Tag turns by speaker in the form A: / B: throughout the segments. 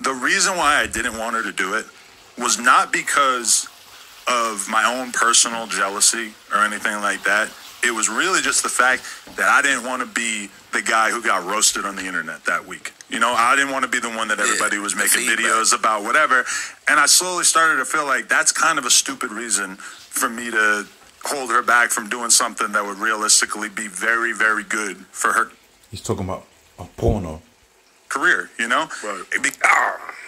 A: The reason why I didn't want her to do it was not because of my own personal jealousy or anything like that. It was really just the fact that I didn't want to be the guy who got roasted on the internet that week. You know, I didn't want to be the one that everybody was making videos about, whatever. And I slowly started to feel like that's kind of a stupid reason for me to hold her back from doing something that would realistically be very, very good for her.
B: He's talking about a porno
A: career, you know?
C: Right.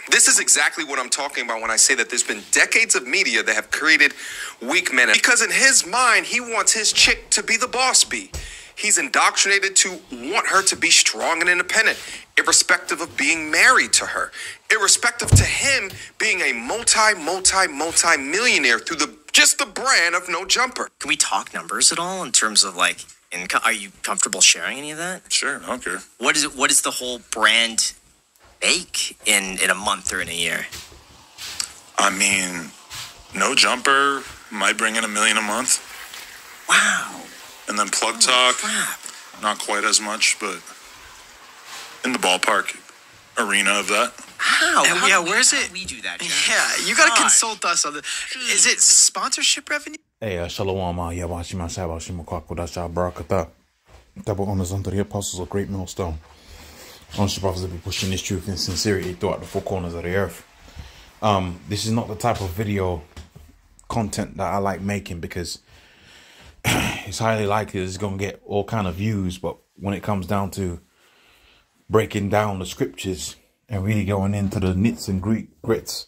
C: This is exactly what I'm talking about when I say that there's been decades of media that have created weak men. Because in his mind, he wants his chick to be the boss bee. He's indoctrinated to want her to be strong and independent, irrespective of being married to her, irrespective to him being a multi-millionaire through just the brand of No Jumper.
D: Can we talk numbers at all in terms of like income? Are you comfortable sharing any of that?
A: Sure, I don't care.
D: What is the whole brand make in a month or in a year?
A: I mean, No Jumper might bring in $1 million a month.
D: Wow.
A: And then Plug Talk,
D: Crap.
A: not quite as much, but in the ballpark arena of that.
D: How?
E: Where's it?
D: We do that, Jack.
E: Yeah, you gotta consult us on the. Is it sponsorship revenue?
B: Hey, shalom, yabashima shabashima kwakudasha barakata. Double honors unto the apostles of great millstone. Honest brothers that be pushing this truth in sincerity throughout the four corners of the earth. This is not the type of video content that I like making because it's highly likely it's going to get all kind of views. But when it comes down to breaking down the scriptures and really going into the nits and grits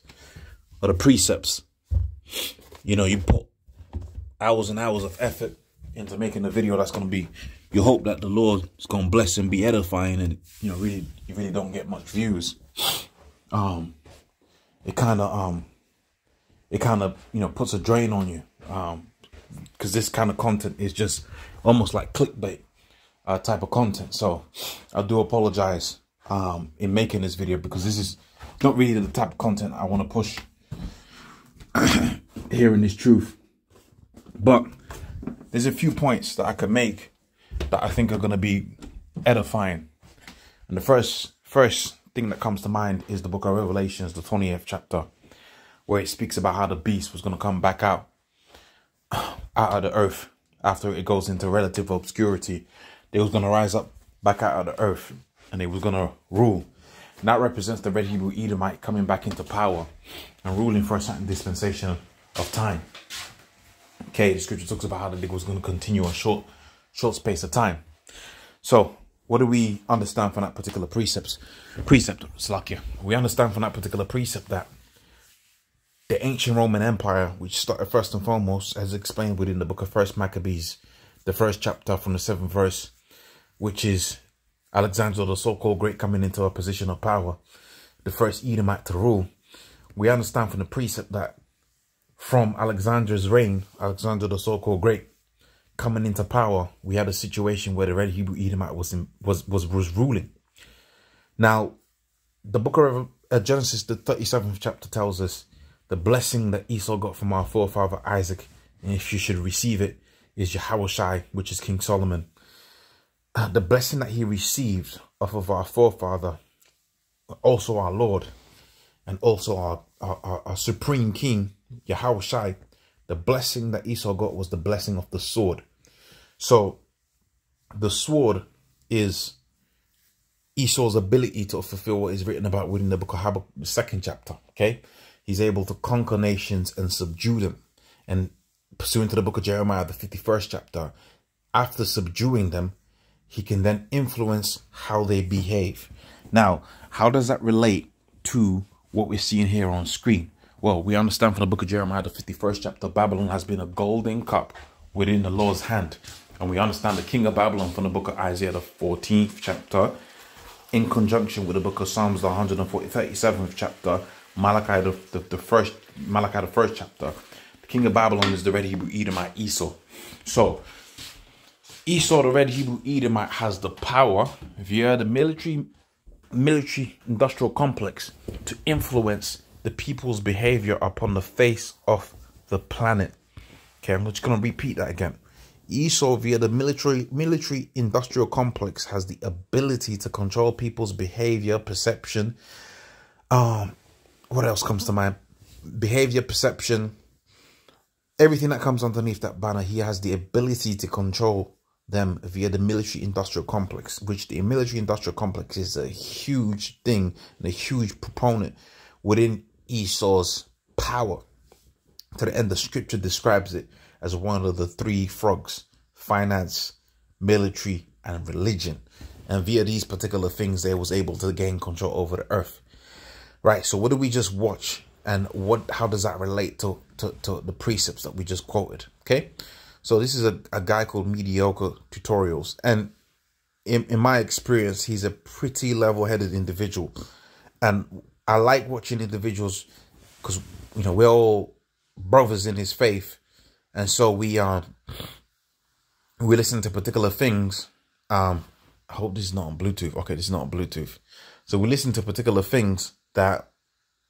B: of the precepts, you know, you put hours and hours of effort into making a video that's going to be, you hope that the Lord is going to bless and be edifying, and you know, you really don't get much views. It kind of you know, puts a drain on you, because this kind of content is just almost like clickbait type of content. So I do apologize in making this video, because this is not really the type of content I want to push here in this truth. But there's a few points that I could make that I think are going to be edifying. And the first thing that comes to mind is the book of Revelations, the 20th chapter, where it speaks about how the beast was going to come back out of the earth after it goes into relative obscurity. They was going to rise up back out of the earth, and they was going to rule. And that represents the red Hebrew Edomite coming back into power and ruling for a certain dispensation of time. Okay, the scripture talks about how the day was going to continue a short space of time. So what do we understand from that particular precept? Slakia. We understand from that particular precept that the ancient Roman Empire, which started first and foremost, as explained within the book of 1 Maccabees, the first chapter from the 7th verse, which is Alexander the so-called Great coming into a position of power, the first Edomite to rule. We understand from the precept that from Alexander's reign, Alexander the so-called Great coming into power, we had a situation where the red Hebrew Edomite was ruling. Now, the book of Genesis, the 37th chapter, tells us the blessing that Esau got from our forefather Isaac, and if you should receive it, is Yahushai, which is King Solomon. The blessing that he received off of our forefather, also our Lord, and also our supreme King, Yahushai, the blessing that Esau got was the blessing of the sword. So the sword is Esau's ability to fulfill what is written about within the book of Habakkuk, the 2nd chapter. Okay, he's able to conquer nations and subdue them. And pursuant to the book of Jeremiah, the 51st chapter, after subduing them, he can then influence how they behave. Now, how does that relate to what we're seeing here on screen? Well, we understand from the book of Jeremiah, the 51st chapter, Babylon has been a golden cup within the Lord's hand. And we understand the king of Babylon from the book of Isaiah, the 14th chapter, in conjunction with the book of Psalms, the 137th chapter, Malachi, the first chapter. The king of Babylon is the red Hebrew Edomite, Esau. So Esau, the red Hebrew Edomite, has the power, via the military industrial complex, to influence the people's behavior upon the face of the planet. Okay, I'm just going to repeat that again. Esau, via the military industrial complex, has the ability to control people's behavior, perception, What else comes to mind? Behavior, perception, everything that comes underneath that banner. He has the ability to control them via the military-industrial complex, which the military-industrial complex is a huge thing and a huge proponent within Esau's power. To the end, the scripture describes it as one of the three frogs: finance, military, and religion. And via these particular things, they was able to gain control over the earth. Right, so what did we just watch? And how does that relate to the precepts that we just quoted? Okay, so this is a guy called Mediocre Tutorials. And in my experience, he's a pretty level-headed individual. And I like watching individuals because, you know, we're all brothers in his faith. And so we listen to particular things. I hope this is not on Bluetooth. Okay, this is not on Bluetooth. So we listen to particular things that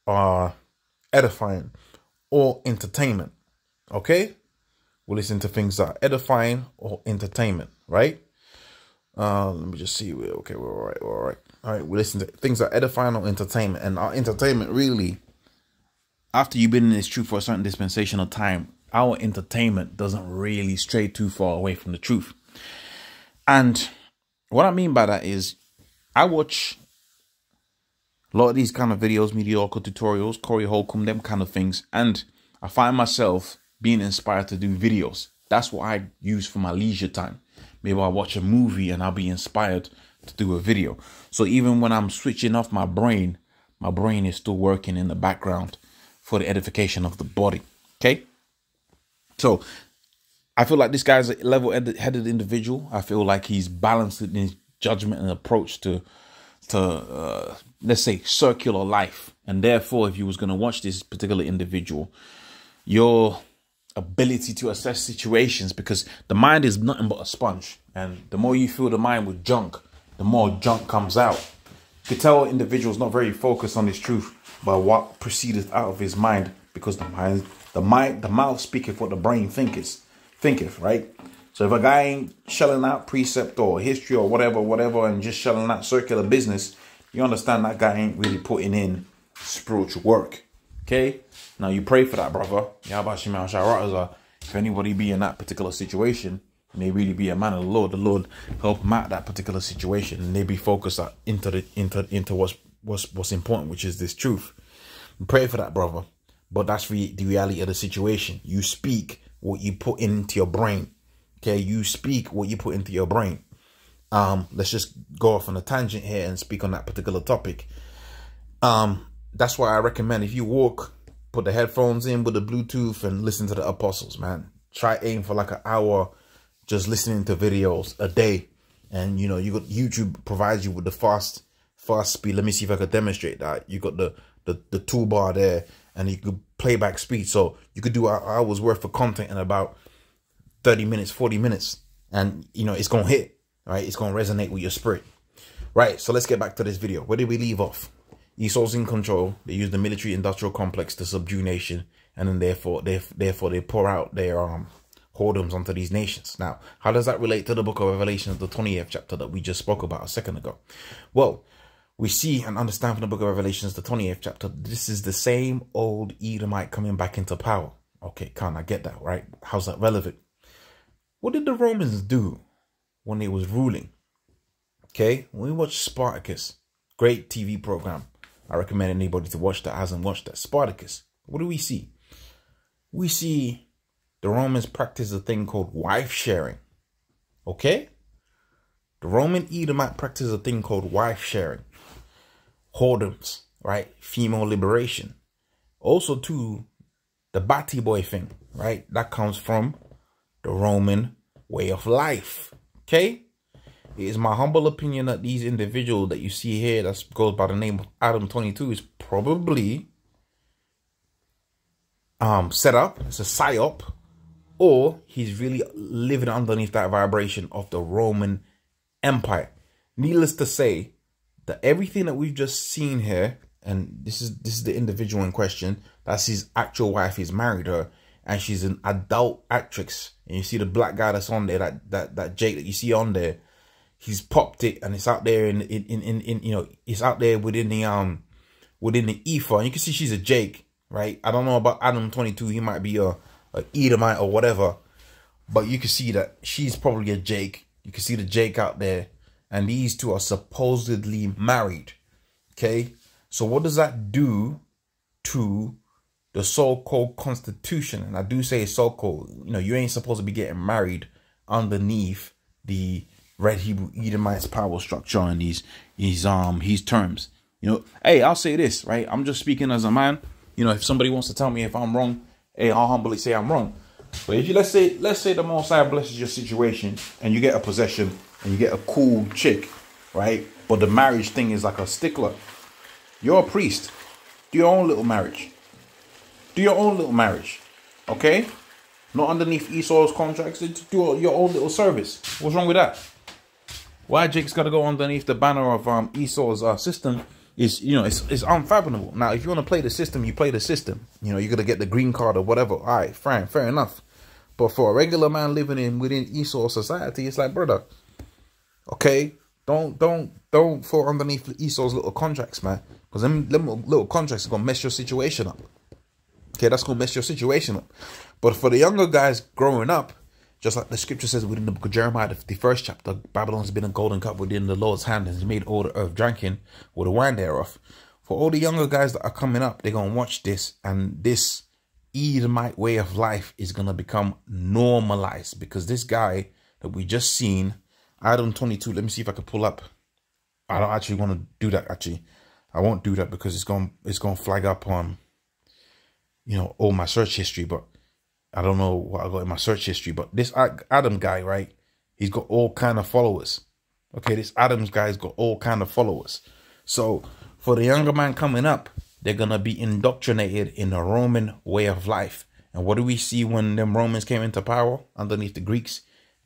B: are edifying or entertainment. Okay, we listen to things that are edifying or entertainment, right? Let me just see. Okay, we're all right. We're all right. All right, we listen to things that are edifying or entertainment. And our entertainment, really, after you've been in this truth for a certain dispensation of time, our entertainment doesn't really stray too far away from the truth. And what I mean by that is, I watch a lot of these kind of videos, Mediocre Tutorials, Corey Holcomb, them kind of things. And I find myself being inspired to do videos. That's what I use for my leisure time. Maybe I'll watch a movie and I'll be inspired to do a video. So even when I'm switching off my brain is still working in the background for the edification of the body. Okay? So I feel like this guy's a level-headed individual. I feel like he's balanced in his judgment and approach to let's say, circular life. And therefore, if you was going to watch this particular individual, your ability to assess situations, because the mind is nothing but a sponge, and the more you fill the mind with junk, the more junk comes out. You could tell individuals not very focused on this truth by what proceedeth out of his mind, because the mouth speaketh what the brain thinketh, right? So if a guy ain't shelling out precept or history or whatever, and just shelling out circular business, you understand that guy ain't really putting in spiritual work. Okay? Now you pray for that, brother. If anybody be in that particular situation, may really be a man of the Lord help him out that particular situation, and they be focused into what's important, which is this truth. Pray for that, brother. But that's the reality of the situation. You speak what you put into your brain. Okay, you speak what you put into your brain. Let's just go off on a tangent here and speak on that particular topic. That's why I recommend, if you walk, put the headphones in with the Bluetooth and listen to the apostles, man. Try aim for like an hour just listening to videos a day. And, you know, YouTube provides you with the fast speed. Let me see if I could demonstrate that. You got the toolbar there, and you could playback speed. So you could do hours worth of content in about 30 minutes, 40 minutes. And, you know, it's going to hit, right? It's going to resonate with your spirit. Right, so let's get back to this video. Where did we leave off? Esau's in control. They use the military-industrial complex to subdue nation. And then therefore they pour out their whoredoms onto these nations. Now, how does that relate to the book of Revelation, the 20th chapter that we just spoke about a second ago? Well, we see and understand from the book of Revelations, the 20th chapter, this is the same old Edomite coming back into power. Okay, can't I get that, right? How's that relevant? What did the Romans do when they was ruling? Okay, when we watch Spartacus, great TV program. I recommend anybody to watch that hasn't watched that. Spartacus. What do we see? We see the Romans practice a thing called wife sharing. Okay? The Roman Edomite practice a thing called wife sharing. Whoredoms, right? Female liberation. Also, too, the batty boy thing, right? That comes from the Roman way of life. Okay? It is my humble opinion that these individuals that you see here that goes by the name of Adam22 is probably set up. It's a psyop. Or he's really living underneath that vibration of the Roman Empire. Needless to say, that everything that we've just seen here, and this is the individual in question, that's his actual wife. He's married her, and she's an adult actress. And you see the black guy that's on there, that Jake that you see on there, he's popped it, and it's out there in you know, it's out there within within the ether. And you can see she's a Jake, right? I don't know about Adam22. He might be a Edomite or whatever. But you can see that she's probably a Jake. You can see the Jake out there. And these two are supposedly married. Okay? So what does that do to the so-called constitution? And I do say so-called. You know, you ain't supposed to be getting married underneath the Red Hebrew Edomites power structure and these terms. You know, hey, I'll say this, right? I'm just speaking as a man. You know, if somebody wants to tell me if I'm wrong, hey, I'll humbly say I'm wrong. But if you let's say the Most High blesses your situation and you get a possession and you get a cool chick, right? But the marriage thing is like a stickler. You're a priest. Do your own little marriage. Do your own little marriage. Okay? Not underneath Esau's contracts. Do your own little service. What's wrong with that? Why Jake's got to go underneath the banner of Esau's system is, you know, it's unfathomable. Now, if you want to play the system, you play the system. You know, you're going to get the green card or whatever. All right, fine, fair enough. But for a regular man living within Esau society, it's like, brother, okay, don't fall underneath Esau's little contracts, man. Because them little contracts are going to mess your situation up. Okay, that's going to mess your situation up. But for the younger guys growing up, just like the scripture says within the book of Jeremiah, the first chapter, Babylon's been a golden cup within the Lord's hand and has made all the earth drinking or the wine thereof. For all the younger guys that are coming up, they're going to watch this, and this Edomite way of life is going to become normalized, because this guy that we just seen, Adam22, let me see if I can pull up. I don't actually want to do that, actually. I won't do that because it's going to flag up on, you know, all my search history, but I don't know what I got in my search history. But this Adam guy, right, he's got all kind of followers. Okay, this Adams guy's got all kind of followers. So for the younger man coming up, they're going to be indoctrinated in the Roman way of life. And what do we see when them Romans came into power underneath the Greeks?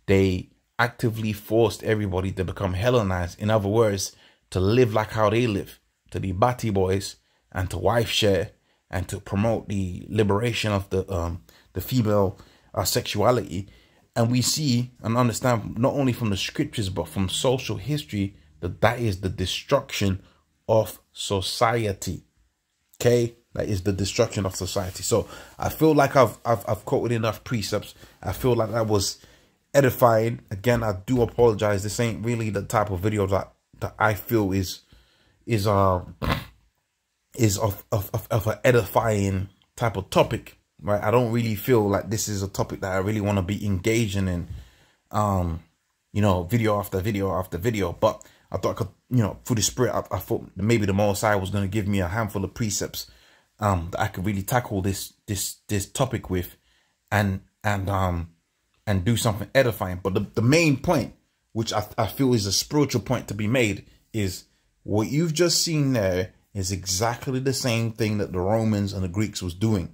B: They actively forced everybody to become Hellenized. In other words, to live like how they live, to be batty boys and to wife share and to promote the liberation of the female sexuality. And we see and understand not only from the scriptures but from social history that is the destruction of society. Okay, that is the destruction of society. So I feel like I've quoted enough precepts. I feel like that was edifying. Again, I do apologize. This ain't really the type of video that I feel is of an edifying type of topic, right? I don't really feel like this is a topic that I really want to be engaging in, you know, video after video after video. But I thought I could, you know, through the spirit, I thought maybe the Most High was going to give me a handful of precepts that I could really tackle this topic with, and do something edifying. But the main point, which I feel is a spiritual point to be made, is what you've just seen there is exactly the same thing that the Romans and the Greeks was doing.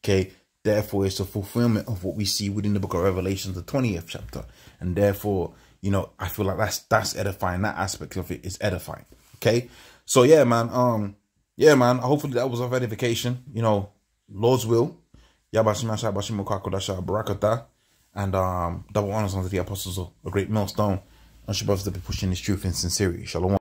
B: Okay, therefore it's a fulfillment of what we see within the book of Revelation, the 20th chapter, and therefore, you know, I feel like that's edifying. That aspect of it is edifying. Okay, so yeah, man. Hopefully that was of edification. You know, Lord's will. And double honors unto the apostles of a great millstone. And should brothers to be pushing this truth in sincerity. Shalom.